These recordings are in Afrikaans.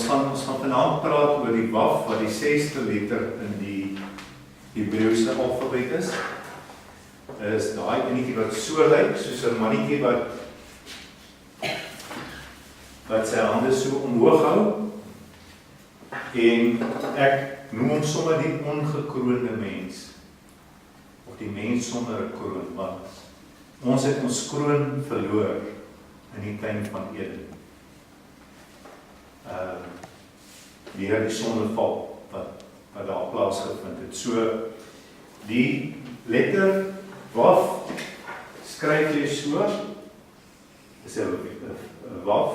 gaan vanaand praat oor die Vav, wat die 6de letter in die Hebreeuse alfabet is. Is daai enetjie wat so lyk, soos 'n mannetjie wat sy hande so omhoog hou. En ek noem hom sommer die ongekroonde mens. Of die mens sonder 'n kroon, want ons het ons kroon verloor in die tuin van Eden. Deur die sondeval wat daar plaasgevind het. So, die letter Vav skryf jy so, is 'n Vav,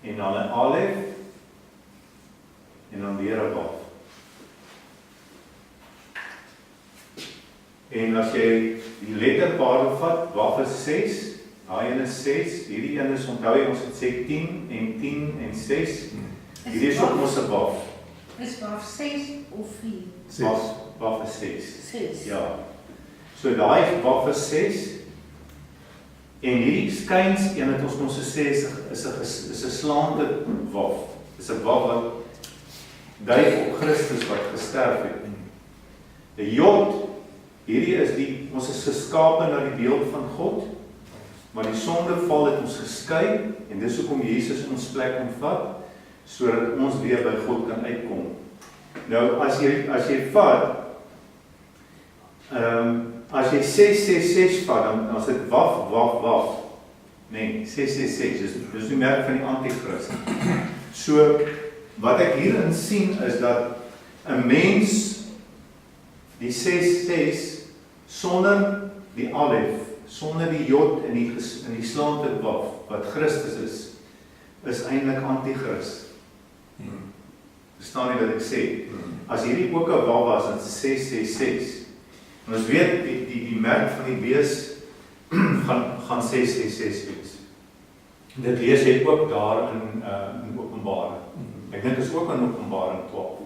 en dan 'n Alef, en dan weer 'n Vav. En as jy die letterpaar vat, Vav is 6, daai een is 6, hierdie een is, onthou jy, ons het sê 10 en 6, hierdie is ook ons 'n Vav. Is Vav 6 of 4? Vav is 6. 6. Ja. So daai Vav is 6, en hierdie skyns, een het ons gesê, is 'n slaande Vav. Is 'n Vav wat dui op Christus wat gesterf het. Die Jod, hierdie is ons is geskape na die beeld van God, maar die sondeval het ons geskei, en dis hoekom Jesus ons plek omvat, sodat ons weer by God kan uitkom. Nou, as jy vat, as jy 666 vat, dan is dit Vav. Nee, 666, dis die merk van die Antichrist. So, wat ek hierin sien, is dat 'n mens, die 66, sonder die Alef, sonder die Jod in die slaande Vav, wat Christus is eintlik Antichrist. Verstaan jy wat ek sê? As hierdie ook 'n Vav was, dan is 666. En ons weet, die merk van die bees gaan 666 wees. Dit lees jy ook daar in Openbaring. Ek dink is ook in Openbaring 12,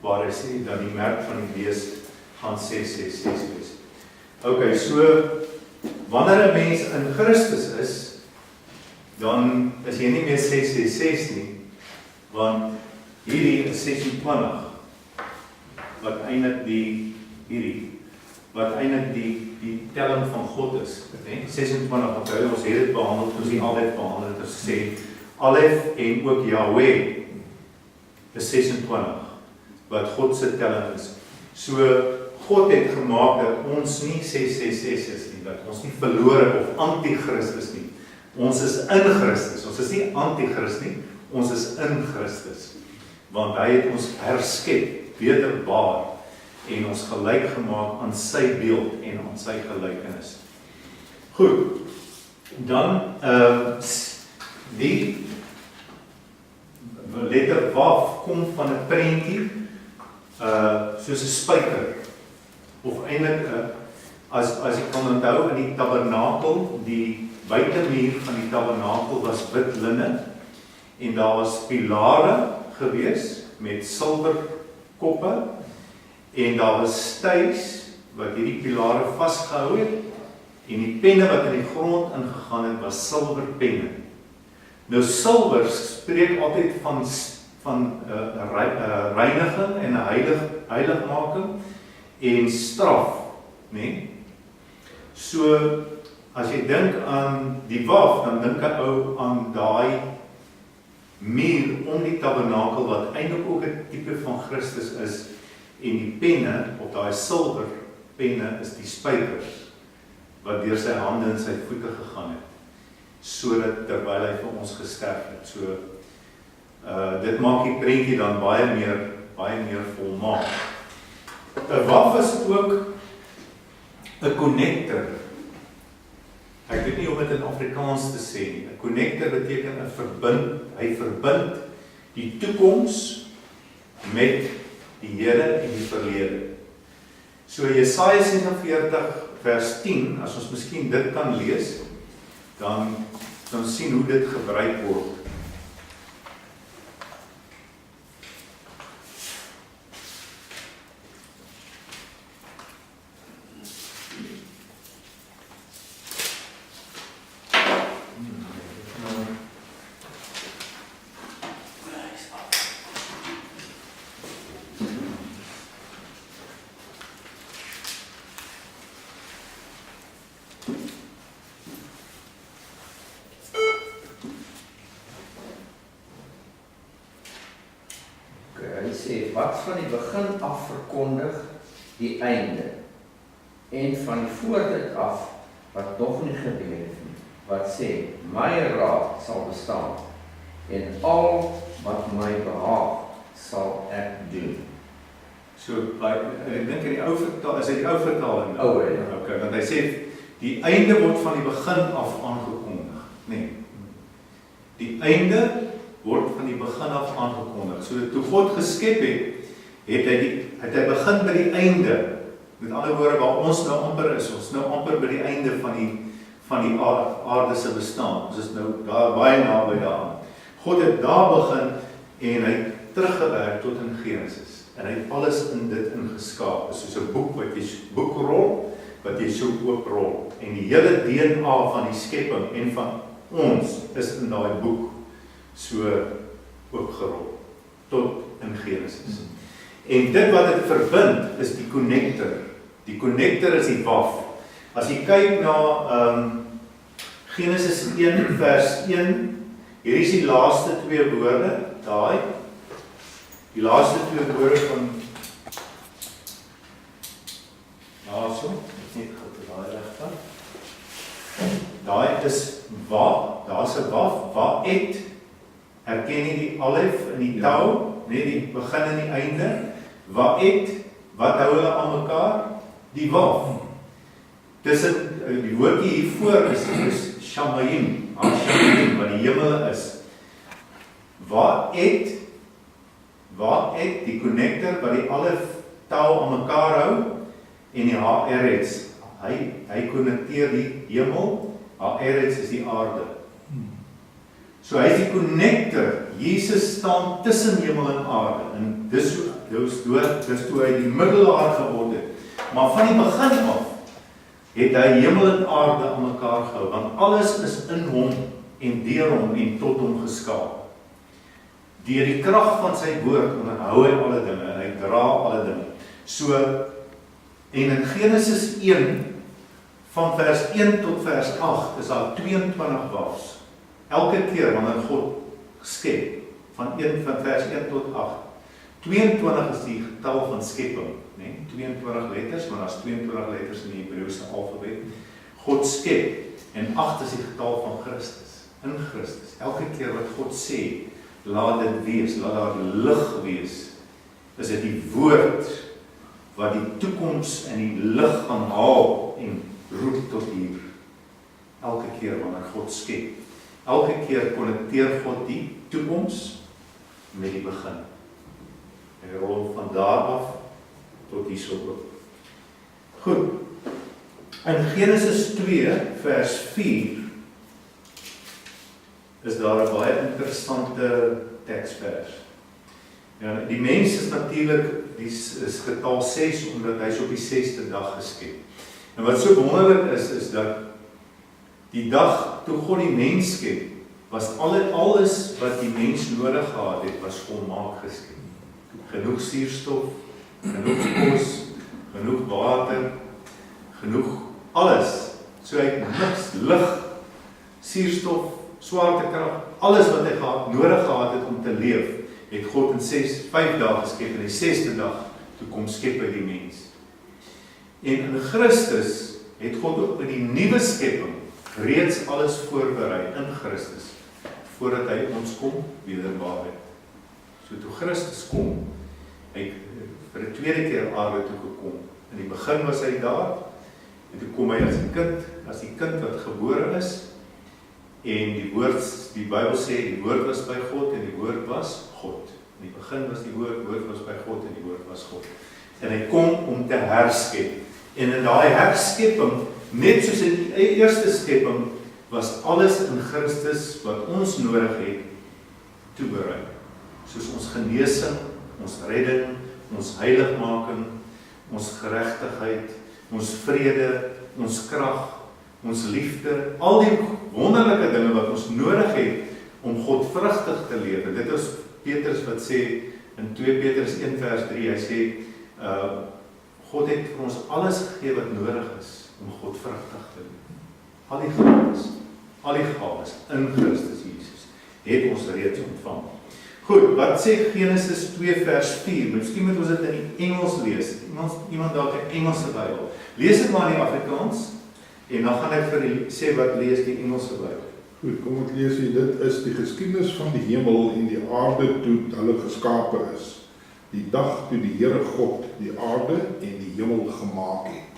waar hy sê dat die merk van die bees gaan 666 wees. Ok, so, wanneer 'n mens in Christus is, dan is jy nie meer 666 nie, want hierdie is 26, wat eintlik die telling van God is. 26, onthou, ons het dit behandel, ons die Alef behandel, het ons gesê, Alef en ook Yahweh is 26, wat God se telling is. So, God het gemaak dat ons nie 666 is nie, dat ons nie verlore of antichrist is nie. Ons is in Christus, ons is nie antichrist nie, ons is in Christus. Want hy het ons herskep, wederbaar, en ons gelyk gemaak aan sy beeld en aan sy gelykenis. Goed, dan die letter Vav kom van 'n prentjie, soos 'n spyker, of eintlik, as ek kan onthou, in die tabernakel, die buitemuur van die tabernakel was wit linne, en daar was pilare gewees, met silwerkoppe, en daar was stuis, wat hierdie pilare vasgehou het, en die penne wat in die grond ingegaan het, was silwerpenne. Nou silwer spreek altyd van reiniging en 'n heiligmaking, en straf, nee? So, as jy dink aan die Vav, dan dink ek ou aan daai muur om die tabernakel, wat eintlik ook 'n tipe van Christus is, en die penne, of daai silwer penne, is die spykers, wat deur sy hande en sy voete gegaan het, sodat terwyl hy vir ons gesterf het. So, dit maak die prentjie dan baie meer volmaak. 'n Vav is ook 'n connector. Ek weet nie om dit in Afrikaans te sê nie. 'n Connector beteken hy verbind die toekoms met die Here en die verlede. So Jesaja 46 vers 10, as ons miskien dit kan lees, dan sien hoe dit gebruik word. sê, wat van die begin af verkondig die einde, en van die voortyd af, wat nog nie gebeur het nie, wat sê, my raad sal bestaan, en al wat my behaag, sal ek doen. So, ek dink in die ou vertaling, is dit die ou vertaling? Ou, ja. Okay, want hy sê, die einde word van die begin af aangekondig. Nee. Die einde word van die begin af aangekondig. So, toe God geskep het, het hy begin by die einde. Met ander woorde, waar ons nou amper is, ons nou amper by die einde van die aardse bestaan. Ons is nou daar baie naby daaraan. God het daar begin en hy het teruggewerk tot in Genesis. En hy het alles in dit ingeskaap. Dit is soos 'n boek wat jy boekrol, wat jy so ooprol. En die hele DNA van die skepping en van ons is in daai boek so oopgerol tot in Genesis. En dit wat dit verbind is die connector. Die connector is die Vav. As jy kyk na Genesis 1 vers 1, hier is die laaste twee woorde, daai. Die laaste twee woorde van daarso, ek net gou te daai regte. Daai is wa, daar's 'n Vav, wa et. Herken jy die alef in die tou, nee, die begin en die einde. Wa et, wat hou hulle aan mekaar? Die Vav. Tussen die woordjie hiervoor is shamayim, shamayim, wat die hemel is. Wa et, die connector wat die alef tou aan mekaar hou, en die ha-erets, hy connecteer die hemel, ha-erets is die aarde. So hy is die connector, Jesus staan tussen hemel en aarde, en dis toe hy die middelaar geword het. Maar van die begin af, het hy hemel en aarde aan mekaar gehou, want alles is in hom, en deur hom, en tot hom geskaap. Deur die krag van sy woord onderhou hy alle dinge, en hy dra alle dinge. So, en in Genesis 1, van vers 1 tot vers 8, is daar 22 Vavs. Elke keer wanneer God skep, van vers 1 tot 8, 22 is die getal van skepping, nee? 22 letters, maar daar is 22 letters in die Hebreeuse alfabet. God skep, en 8 is die getal van Christus, in Christus. Elke keer wat God sê, laat dit wees, laat daar lig wees, is dit die woord, wat die toekoms in die lig gaan haal, en roep tot hier. Elke keer wanneer God skep. Elke keer connecteer God die toekoms met die begin. En rol van daar af tot hierso op. Goed. In Genesis 2 vers 4 is daar 'n baie interessante teksvers. Ja, die mens is natuurlik, is getal 6 omdat hy is op die 6de dag geskep. En wat so wonderlik is dat die dag toe God die mens skep, was alles wat die mens nodig gehad het, was volmaak geskep. Genoeg suurstof, genoeg kos, genoeg water, genoeg alles. So hy het niks, lig, suurstof, swaartekrag, alles wat hy nodig gehad het om te leef, het God in 5 dae geskep, en die 6de dag, toe kom skep hy die mens. En in Christus het God ook in die nuwe skepping reeds alles voorberei in Christus, voordat hy ons kom wederbaar het. So toe Christus kom, hy vir die tweede keer aarde toe gekom. In die begin was hy daar, en toe kom hy as die kind wat gebore is, en die Bybel sê, die woord was by God, en die woord was God. In die begin was die woord was by God, en die woord was God. En hy kom om te herskep. En in daai herskepping, net soos in die eerste skepping, was alles in Christus wat ons nodig het, toeberei. Soos ons genesing, ons redding, ons heiligmaking, ons geregtigheid, ons vrede, ons krag, ons liefde, al die wonderlike dinge wat ons nodig het om God vrugtig te leef. En dit is Petrus wat sê in 2 Petrus 1 vers 3, hy sê, God het vir ons alles gegee wat nodig is om God vrugtig te leef. Al die gawes in Christus Jesus het ons reeds ontvang. Goed, wat sê Genesis 2 vers 4? Miskien moet ons dit in die Engels lees. Iemand dalk 'n Engelse Bybel. Lees dit maar in die Afrikaans en dan gaan ek vir julle sê wat lees die Engelse Bybel. Goed, kom ek lees hier. Dit is die geskiedenis van die hemel en die aarde toe hulle geskape is. Die dag toe die Here God die aarde en die hemel gemaak het.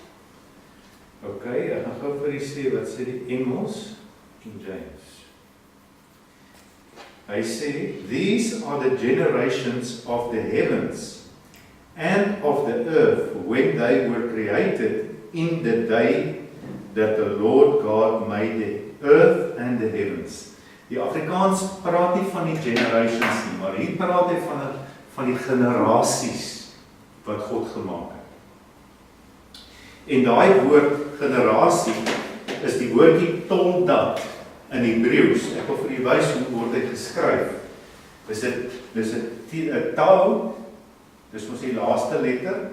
Ok, ek gaan gou vir julle sê wat sê die Engels, King James. Hy sê, these are the generations of the heavens and of the earth when they were created in the day that the Lord God made the earth and the heavens. Die Afrikaans praat nie van die generations nie, maar hier praat hy van die generasies wat God gemaak het. En daai woord generasie is die woordjie toldat in Hebreeus. Ek wil vir julle wys hoe word dit geskryf. Dis 'n tau, dis mos die laaste letter.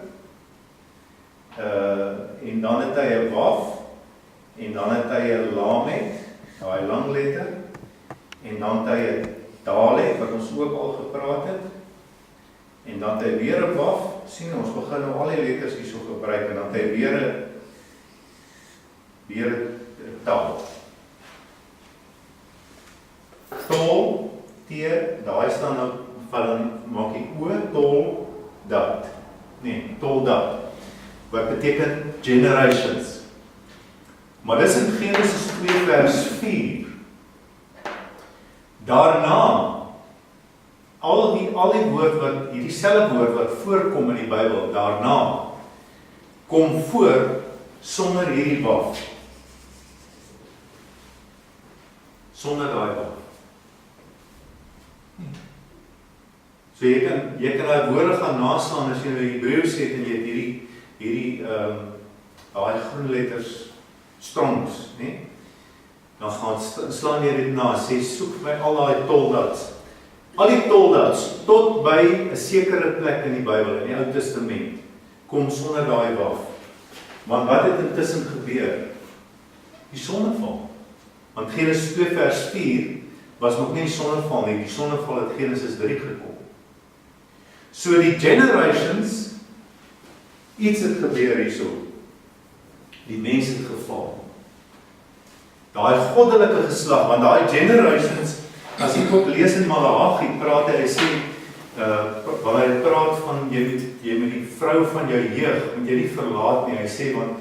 En dan het hy 'n waf en dan het hy 'n lamet, daai lang letter. En dan het hy 'n dalet wat ons ook al gepraat het. En dan het hy weer 'n waf. Sien ons begin nou al die letters hierso gebruik en dan het hy weer 'n taal. Tol, daai staan nou van maak die o tol dat. Nee, tol dat. Wat beteken generations. Maar dis in Genesis 2 vers 4. Daarna al die woord wat hierdie selfde woord wat voorkom in die Bybel, daarna kom voor sonder hierdie waf. Sonder daai waf. So jy kan daai woorde gaan naslaan as jy nou Hebreeus het en jy het hierdie daai groen letters strongs, né? Dan gaan slaan jy dit na, sê soek by al daai toldats. Al die toldats tot by 'n sekere plek in die Bybel, in die Ou Testament, kom sonder daai waf. Want wat het intussen gebeur? Die sondeval. Want Genesis 2 vers 4 was nog nie die sondeval nie, die sondeval het Genesis 3 gekom. So die generations, iets het gebeur hierso. Die mense het geval. Daai goddelike geslag, want daai generations, as jy ook lees in Maleagi, praat hy sê, wanneer hy praat van jy met die vrou van jou jeug, moet jy nie verlaat nie, hy sê, want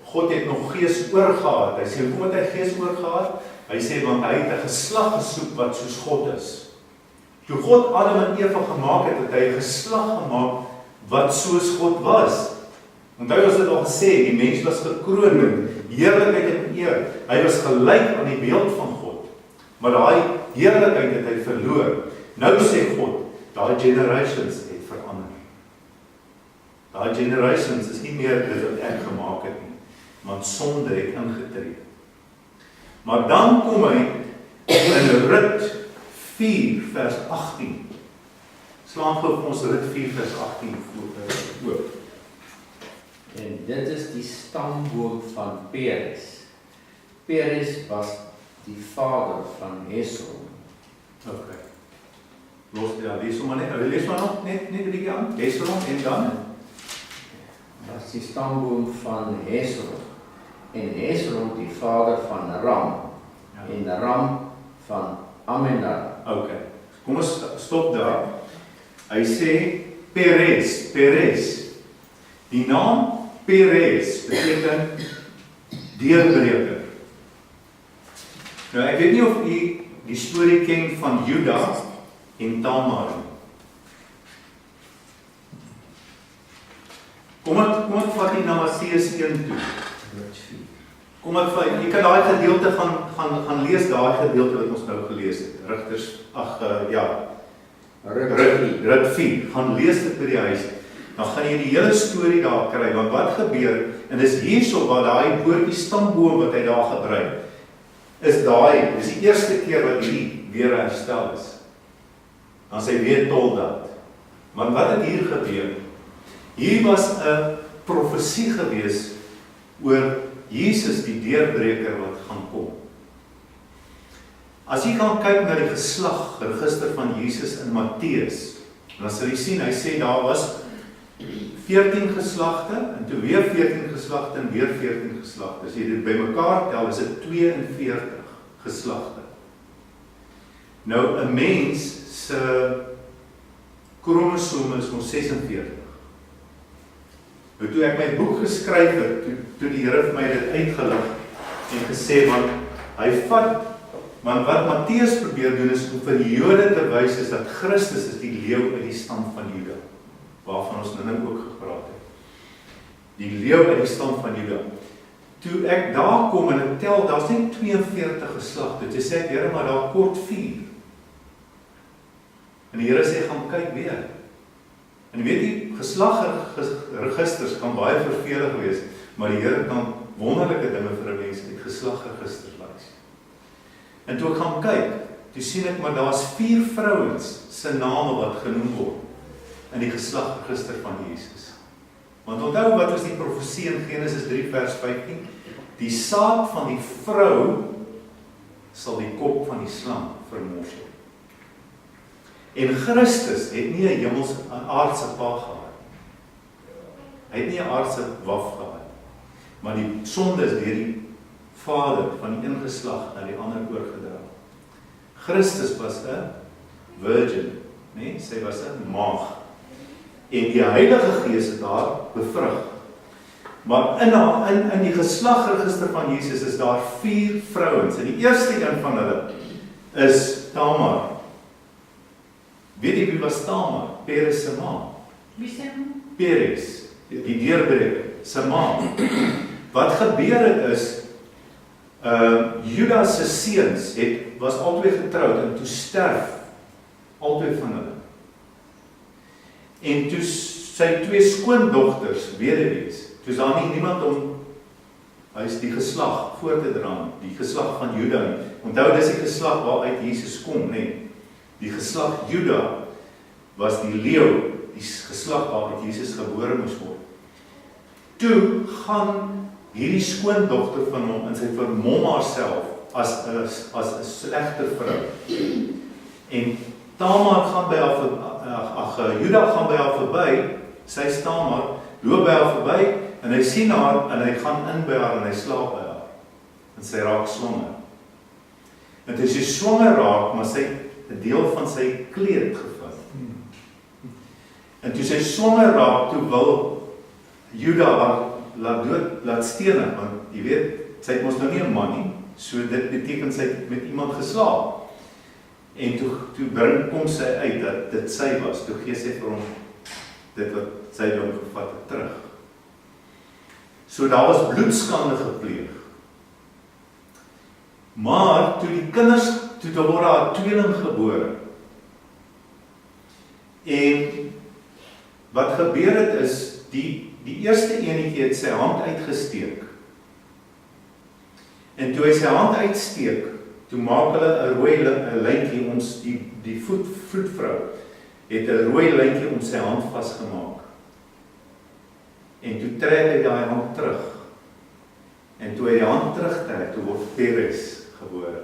God het nog gees oorgehad, hy sê, hoekom het hy gees oorgehad? Hy sê, want hy het 'n geslag gesoek wat soos God is. Toe God Adam en Eva gemaak het, het hy 'n geslag gemaak wat soos God was. Onthou ons het al gesê, die mens was gekroon met heerlikheid en eer. Hy was gelyk aan die beeld van God. Maar daai heerlikheid het hy verloor. Nou sê God, daai generations het verander. Daai generations is nie meer dit wat ek gemaak het nie, want sonde het ingetree. Maar dan kom hy in Rut 4 vers 18. Slaan gou vir ons Rut 4 vers 18 oop. En dit is die stamboom van Peres. Peres was die vader van Hesron. Ok. Lees maar net, lees maar nog net 'n bietjie aan. Hesron en dan? Dat is die stamboom van Hesron. En Hesron die vader van Ram. Ja. En Ram van Amminadab. Ok. Kom ons stop daar. Hy sê Peres. Die naam Peres beteken deurbreker. Nou ek weet nie of u die storie ken van Juda en Tamar nie. Kom ek vat die na Matteus 1 toe. Kom ek vat, jy kan daai gedeelte gaan lees, daai gedeelte wat ons nou gelees het. Rigters, Rut 4, gaan lees dit by die huis. Dan gaan jy die hele storie daar kry, want wat gebeur, en dis hierso waar daai woordjie stamboom wat hy daar gebruik, dis die eerste keer wat hierdie weer herstel is. Dan sê weer toldat. Want wat het hier gebeur? Hier was 'n profesie gewees oor Jesus die deurbreker wat gaan kom. As jy gaan kyk na die geslagregister van Jesus in Matteus, dan sal jy sien, hy sê daar was 14 geslagte, en toe weer 14 geslagte, en weer 14 geslagte. As jy dit bymekaar tel, is dit 42 geslagte. Nou, 'n mens se kromosome is ons 46. Nou, toe ek my boek geskryf het, toe die Here vir my dit uitgelig, en gesê, want wat Matteus probeer doen, is om vir die Jode te wys, is dat Christus is die leeu uit die stam van Juda, waarvan ons nou ook gepraat het. Die leeu uit die stam van Juda. Toe ek daar kom en ek tel, daar's net 42 geslagte. Toe sê ek, Here, maar daar kort 4. En die Here sê, gaan kyk weer. En weet jy, geslagregisters kan baie vervelig wees, maar die Here kan wonderlike dinge vir 'n mens uit geslagregisters wys. En toe ek gaan kyk, toe sien ek, maar daar's 4 vrouens se name wat genoem word in die geslagregister van Jesus. Want onthou wat is die profesie in Genesis 3 vers 15? Die saad van die vrou sal die kop van die slang vermorsel. En Christus het nie 'n hemelse, 'n aardse pa gehad. Hy het nie 'n aardse waf gehad. Maar die sonde is deur die Vader van die een geslag na die ander oorgedra. Christus was 'n virgin, nee, sy was 'n maagd. En die Heilige Gees het haar bevrug. Maar in die geslagregister van Jesus is daar 4 vrouens. En die eerste een van hulle is Tamar. Weet jy wie was Tamar? Peres se ma. Wie sê hom? Peres, die deurbreker, se ma. Wat gebeur het is, Judas se seuns was albei getroud en toe sterf albei van hulle. En toe sy 2 skoondogters weduwees, toe is daar nie niemand om, hy is die geslag voor te dra, die geslag van Juda nie. Onthou, dis die geslag waaruit Jesus kom, nee. Die geslag Juda was die leeu, die geslag waaruit Jesus gebore moes word. Toe gaan hierdie skoondogter van hom en sy vermom haarself as 'n slegte vrou. En Tamar gaan by haar Juda gaan by haar verby, sy staan maar, loop by haar verby, en hy sien haar, en hy gaan in by haar, en hy slaap by haar. En sy raak swanger. En toe sy swanger raak, maar sy 'n deel van sy kleed gevat. En toe sy swanger raak, toe wil Juda haar laat stenig, want jy weet, sy het mos nou nie 'n man nie, so dit beteken sy het met iemand geslaap. En toe kom sy uit dat dit sy was, toe gee sy vir hom dit wat sy hom gevat het terug. So daar was bloedskande gepleeg. Maar toe die kinders, toe daar word haar tweeling gebore. En wat gebeur het is, die eerste enetjie het sy hand uitgesteek. En toe hy sy hand uitsteek, toe maak hulle 'n rooi lyntjie om die voetvrou het 'n rooi lyntjie om sy hand vasgemaak. En toe trek hy daai hand terug. En toe hy die hand terugtrek, toe word Peres gebore.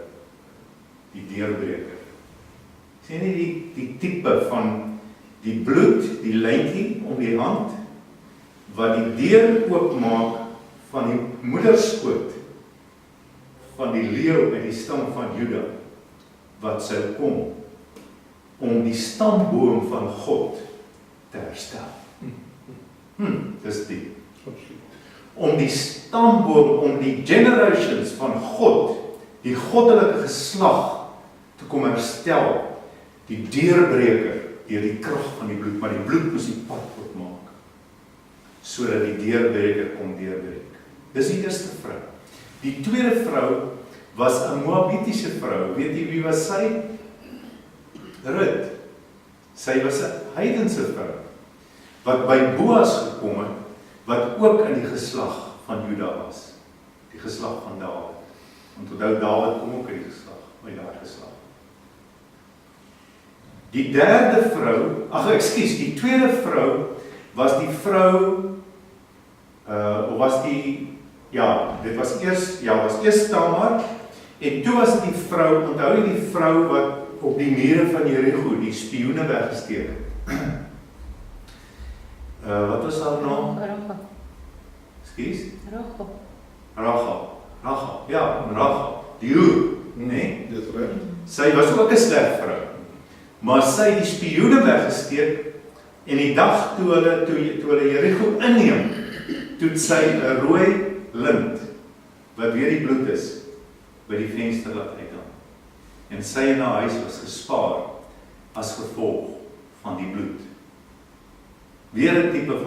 Die deurbreker. Sien jy die tipe van die bloed, die lyntjie om die hand, wat die deur oopmaak van die moederskoot van die leeu en die stam van Juda, wat sou kom om die stamboom van God te herstel. Dis die. Om die stamboom, om die generations van God, die goddelike geslag te kom herstel, die deurbreker, deur die krag van die bloed, maar die bloed moes die pad oopmaak, sodat die deurbreker kom deurbreek. Dis die eerste vrou. Die tweede vrou was 'n Moabitiese vrou. Weet jy wie was sy? Rut. Sy was 'n heidense vrou, wat by Boas gekom het, wat ook in die geslag van Juda was. Die geslag van Dawid. Want onthou, Dawid kom ook uit die geslag, uit daardie geslag. Die derde vrou, die tweede vrou, was die vrou, dit was eers Tamar, En toe was dit die vrou, onthou jy die vrou wat op die mure van Jericho die spioene weggesteek het. Wat was haar naam? Skus? Rachel, ja, Rachel, die hoer, nee? Dis reg. Sy was ook 'n sleg vrou, maar sy het die spioene weggesteek, en die dag toe hulle Jericho inneem, toe het sy 'n rooi lint, wat weer die bloed is, by die venster laat uitgaan. En sy en haar huis was gespaar, as gevolg van die bloed. Weer 'n tipe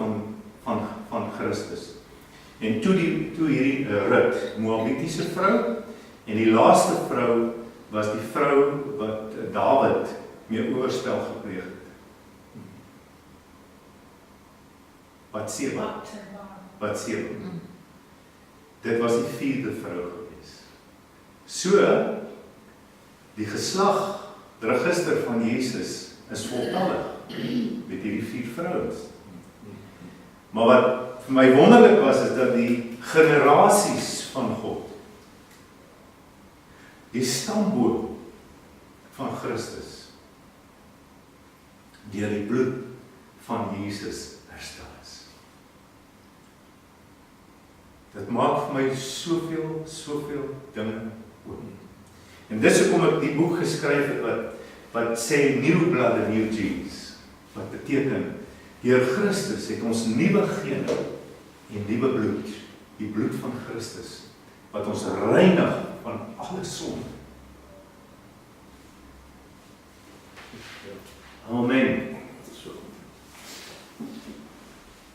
van Christus. En toe hierdie Rut, Moabitiese vrou, en die laaste vrou was die vrou wat Dawid mee oorspel gepleeg het. Batseba. Dit was die 4de vrou gewees. So, die geslagregister van Jesus is voltallig met hierdie 4 vrouens. Maar wat vir my wonderlik was, is dat die generasies van God, die stamboom van Christus, deur die bloed van Jesus herstel is. Dit maak vir my soveel dinge oop. En dis hoekom ek die boek geskryf het wat sê New Blood and New Genes, wat beteken deur Christus het ons nuwe gene en nuwe bloed, die bloed van Christus, wat ons reinig van alle sonde. Amen.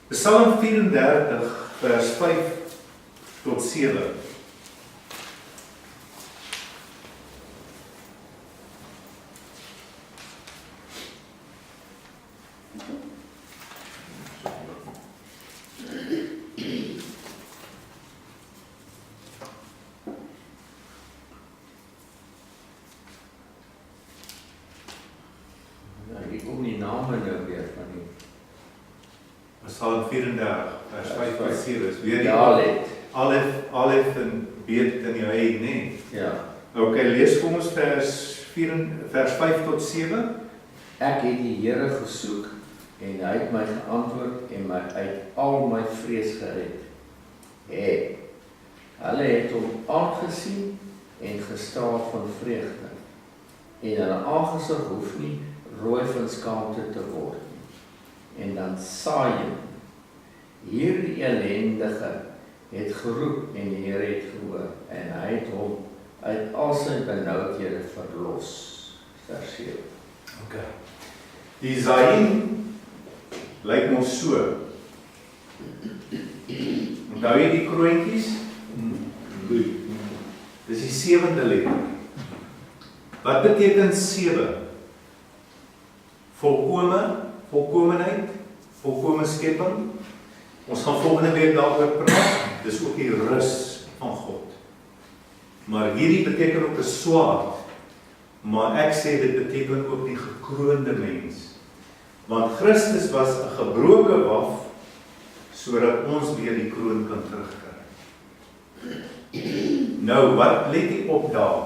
Psalm 34 vers 5 tot 7. Psalm 34, vers 5 tot 7 is weer die Alef en Bet in jou eie, nee? Ja. Ok, lees vir ons vers 5 tot 7. Ek het die Here gesoek, en hy het my geantwoord, en my uit al my vrees gered. Hulle het hom aangesien, en gestraal van vreugde, en hulle aangesig hoef nie rooi van skaamte te word. En dan saai hierdie ellendige het geroep en die Here het gehoor en hy het hom uit al sy benoudhede verlos. Vers 7. Ok. Die Zayin lyk ons so. Onthou jy die kroontjies? Dis die 7de letter. Wat beteken 7? Volkomenheid, volkome skepping. Ons gaan volgende week daaroor praat. Dis ook die rus van God. Maar hierdie beteken ook 'n swaard. Maar ek sê dit beteken ook die gekroonde mens. Want Christus was 'n gebroke waf, sodat ons weer die kroon kan terugkry. Nou, wat let jy op daar?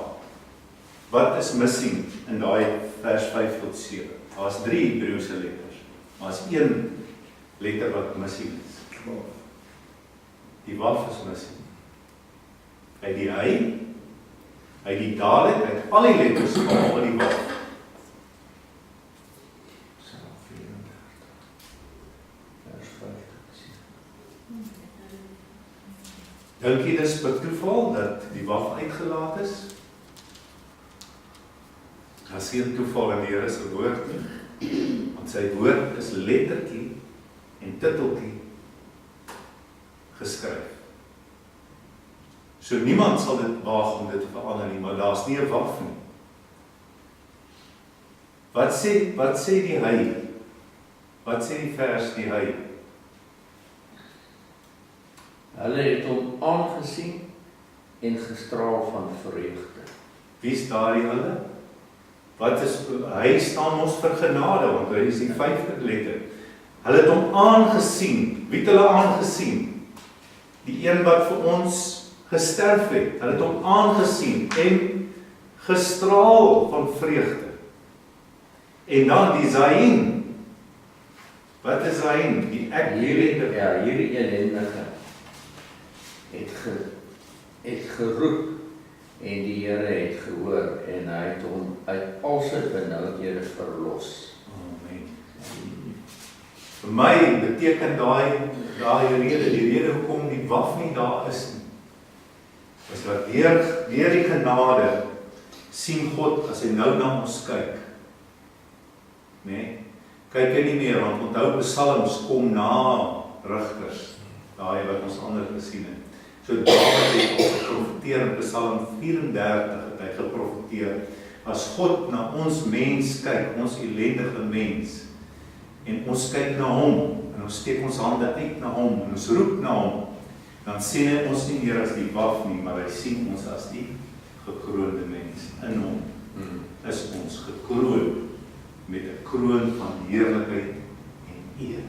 Wat is missing in daai vers 5 tot 7? Daar's 3 Hebreëse letters, maar as 1 letter wat missing is. Die waf is missing. Uit die hy, uit die dalet, uit al die letters behalwe die waf. Dink jy dis per toeval dat die waf uitgelaat is? Daar is geen toeval in die Here se woord nie. Want sy woord is lettertjie en titeltjie geskryf. So niemand sal dit waag om dit te verander nie, maar daar's nie 'n waf nie. Wat sê die hy? Wat sê die vers die hy? Hulle het hom aangesien en gestraal van vreugde. Wie is daardie hulle? Wat is, hy staan ons vir genade, want hy is die 5de letter. Hulle het hom aangesien. Wie het hulle aangesien? Die een wat vir ons gesterf het. Hulle het hom aangesien en gestraal van vreugde. En dan die Zayin. Wat is Zayin? Die ek hierdie ellendige het geroep en die Here het gehoor en hy het hom uit al sy benoudhede verlos. Amen. Vir my beteken daai rede, die rede hoekom die waf nie daar is nie, is dat deur die genade sien God as hy nou na ons kyk. Nee, kyk hy nie meer, want onthou psalms kom na rigters, daai wat ons ander gesien het. So Dawid het ook geprofeteer in Psalm 34 het hy geprofeteer, as God na ons mens kyk, ons ellendige mens, en ons kyk na hom, en ons steek ons hande uit na hom, en ons roep na hom, dan sien hy ons nie meer as die waf nie, maar hy sien ons as die gekroonde mens. In hom is ons gekroon met 'n kroon van heerlikheid en eer.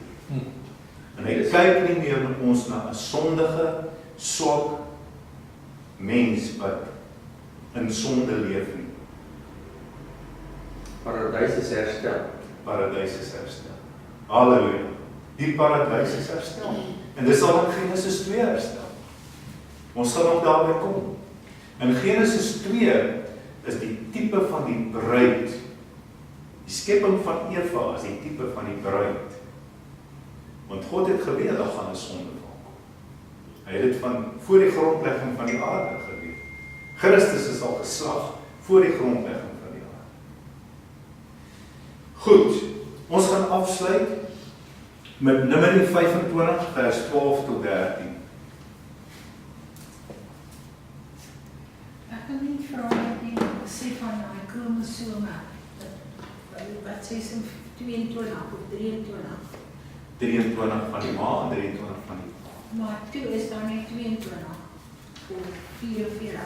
En hy kyk nie meer met ons na 'n sondige, swak mens wat in sonde leef nie. Paradys is herstel. Paradys is herstel. Halleluja. Die paradys is herstel. En dis al in Genesis 2 herstel. Ons sal nog daarby kom. In Genesis 2 is die tipe van die bruid. Die skepping van Eva is die tipe van die bruid. Want God het geweet daar gaan 'n sonde kom. Hy het dit van voor die grondlegging van die aarde geweet. Christus is al geslag voor die grondlegging van die aarde. Goed, ons gaan afsluit met Numeri 25 vers 12 tot 13. Ek kan nie vra wat jy sê van daai kromosome. Wat sê se 22 of 23? 23 van die ma en 23 van die pa. Maar toe is daar net 22 of 44.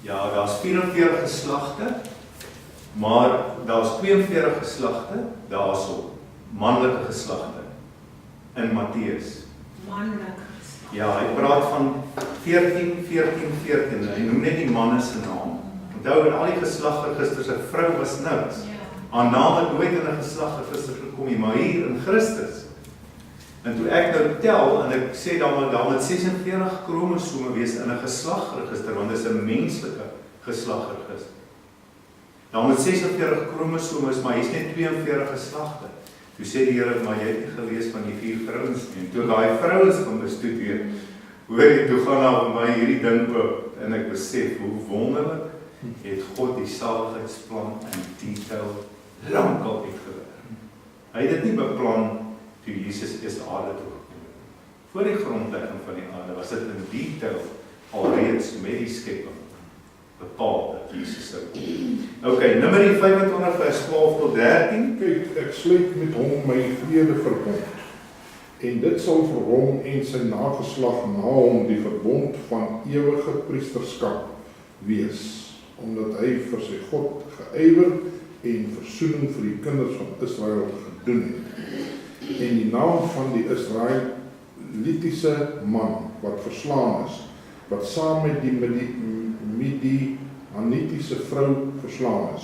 Ja, daar's 44 geslagte, maar daar's 42 geslagte, daarso manlike geslagte in Matteus. Manlik. Ja, hy praat van 14, 14, 14. Hy noem net die manne se naam. Onthou in al die geslagregisters 'n vrou was niks. Ja. Haar naam het nooit in 'n geslagregister gekom nie, maar hier in Christus. En toe ek nou tel en ek sê dan moet 46 kromosome wees in 'n geslagregister, want dit is 'n menslike geslagregister. Dan moet 46 kromosome is, maar hier's net 42 geslagte. Toe sê die Here, maar jy het nie gelees van die 4 vrouens nie. En toe daai vrouens kom bestudeer, hoor jy, toe gaan daar by my hierdie ding oop en ek besef hoe wonderlik het God die saligheidsplan in detail lankal uitgewerk. Hy het dit nie beplan toe Jesus eers aarde toe gekom het. Voor die grondlegging van die aarde was dit in detail alreeds met die skepping bepaal dat Jesus sou kom. Okay, Numeri 25 vers 12 tot 13. Kyk, ek sluit met hom my vrede verbond. En dit sal vir hom en sy nageslag na hom die verbond van ewige priesterskap wees, omdat hy vir sy God geëiwer en versoening vir die kinders van Israel gedoen het. En die naam van die Israelitiese man wat verslaan is, wat saam met die Midianitiese vrou verslaan is,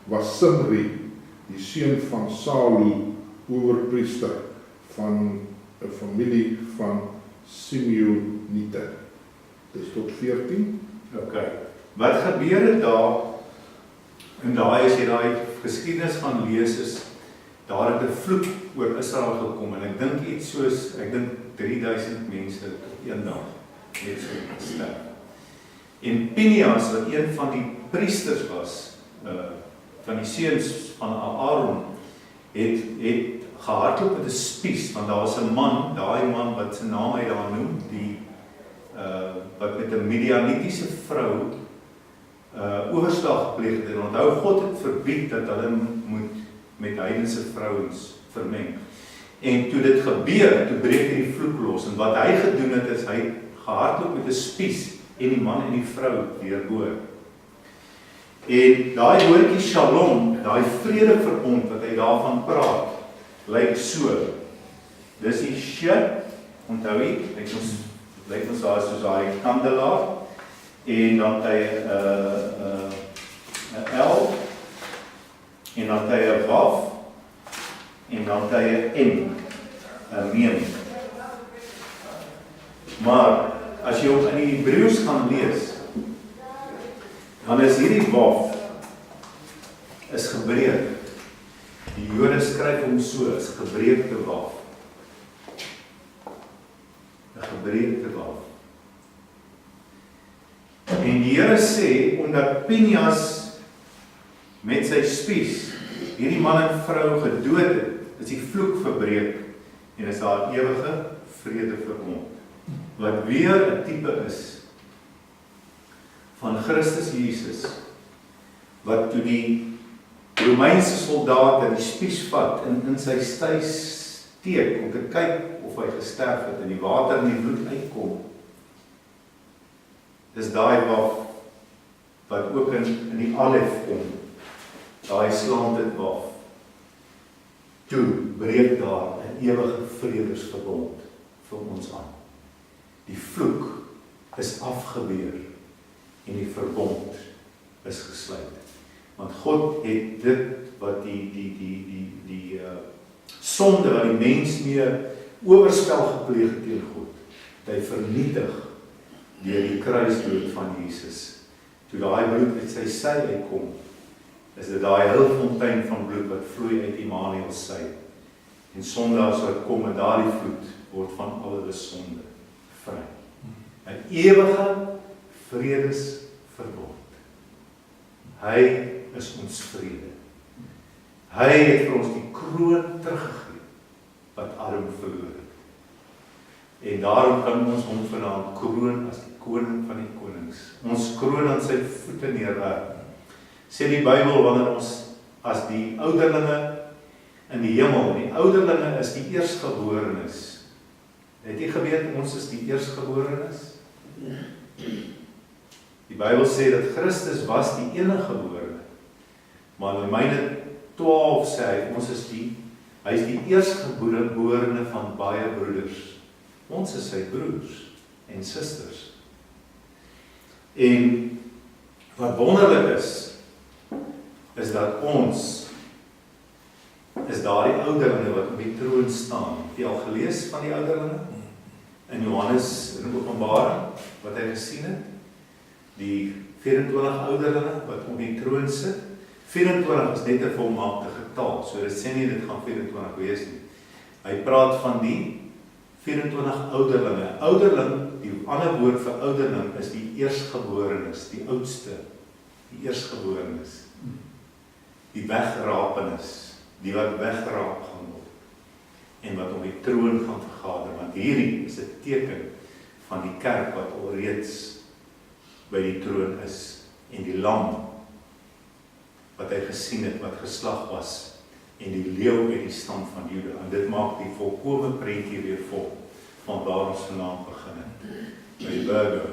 was Simri, die seun van Salu, owerpriester van 'n familie van Simeonite. Dis tot 14. Okay. Wat gebeur het daar? En daai as jy daai geskiedenis gaan lees is daar het 'n vloek oor Israel gekom en ek dink iets soos 3000 mense op een dag net so gesterf. En Pinias wat een van die priesters was, van die seuns van Aaron, het gehardloop met 'n spies, want daar was 'n man, daai man wat sy naam hy daar noem, die wat met 'n Midianitiese vrou oorslag gepleeg het. En onthou, God het verbied dat hulle moet met heidense vrouens vermeng. En toe dit gebeur, toe breek hierdie vloek los. En wat hy gedoen het, is hy gehardloop met 'n spies en die man en die vrou deurboor. En daai woordjie Shalom, daai vredeverbond wat hy daarvan praat, lyk so. Dis die onthou jy, ek ons Dit lyk ons daar soos daai kandelaar, en dan het hy 'n L, en dan het hy 'n Vav, en dan het hy 'n M, 'n meen. Maar as jy hom in die Hebreeus gaan lees, dan is hierdie Vav is gebreek. Die Jode skryf hom so, is gebreekte Vav. 'n gebreekte Vav. En die Here sê, omdat Pinias met sy spies hierdie man en vrou gedood het, is die vloek verbreek en is daar ewige vrede verbond. Wat weer 'n tipe is van Christus Jesus, wat toe die Romeinse soldate die spies vat en in sy styf steek om te kyk of hy gesterf het en die water en die bloed uitkom. Dis daai wat ook in die Alef kom. Daai slaand dit Vav. Toe breek daar 'n ewige vredesverbond vir ons aan. Die vloek is afgeweer en die verbond is gesluit. Want God het dit wat die sonde wat die mens mee oorspel gepleeg het teen God, het hy vernietig deur die kruisdood van Jesus. Toe daai bloed uit sy sy uitkom, is dit daai hulpfontein van bloed wat vloei uit Immanuel sy. En sondaars wat kom en daardie vloed word van al hulle sonde vry. 'n ewige vredesverbond. Hy is ons vrede. Hy het vir ons die kroon teruggegee wat Adam verloor het. En daarom kan ons hom vanaand kroon as die koning van die konings. Ons kroon aan sy voete neerwerp. Sê die Bybel wanneer ons as die ouderlinge in die hemel, die ouderlinge is die eerstgeborenes. Het jy geweet ons is die eerstgeborenes? Die Bybel sê dat Christus was die eniggeborene. Maar in Romeine 12 sê hy, hy is die eerstgeborene van baie broeders. Ons is sy broers en susters. En wat wonderlik is dat ons is daardie ouderlinge wat op die troon staan. Het jy al gelees van die ouderlinge? In Johannes, in Openbaring, wat hy gesien het? Die 24 ouderlinge wat op die troon sit. 24 is net 'n volmaakte getal, so dit sê nie dit gaan 24 wees nie. Hy praat van die 24 ouderlinge. Ouderling, die ander woord vir ouderling is die eerstgeborenes, die oudste, die eerstgeborenes, die weggerapenes, die wat weggeraap gaan word, en wat op die troon gaan vergader, want hierdie is 'n teken van die kerk wat alreeds by die troon is, en die lam wat hy gesien het, wat geslag was, en die leeu uit die stam van Juda, en dit maak die volkome prentjie weer vol, van waar ons vanaand begin het, by die burger,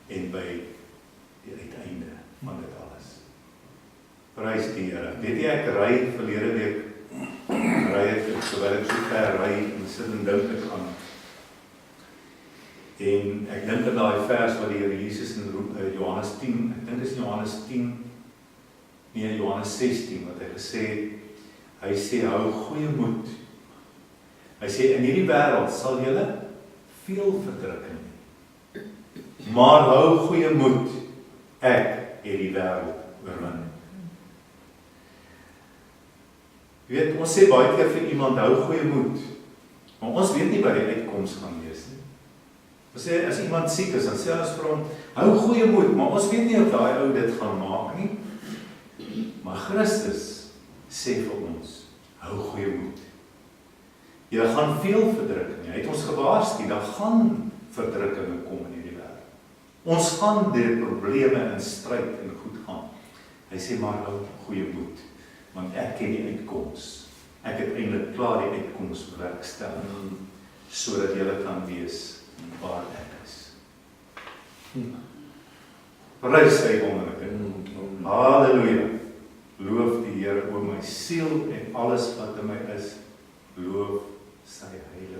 en by die uiteinde van dit alles. Prys die Here. Weet jy, ek ry verlede week, terwyl ek so ver ry, en sit en dink ek aan, en ek dink aan daai vers wat die Here Jesus in Johannes 10, ek dink is Johannes 10, nee, Johannes 16, wat hy sê, hou goeie moed. Hy sê, in hierdie wêreld sal julle veel verdrukking hê. Maar hou goeie moed, ek het die wêreld oorwin. Jy weet, ons sê baie keer vir iemand, hou goeie moed, maar ons weet nie wat die uitkoms gaan wees nie. Ons sê, as iemand siek is, dan sê ons vir hom, hou goeie moed, maar ons weet nie of daai ou dit gaan maak nie. Maar Christus sê vir ons, hou goeie moed. Jy gaan veel verdrukking, hy het ons gewaarsku, daar gaan verdrukkinge kom in hierdie wêreld. Ons gaan deur probleme en stryd en goed gaan. Hy sê, maar hou goeie moed, want ek ken die uitkoms. Ek het eintlik klaar die uitkoms bewerkstellig, sodat jy kan wees waar ek is. Prys sy wonderlike. Halleluja. Loof die Here, o my siel en alles wat in my is, loof sy heilige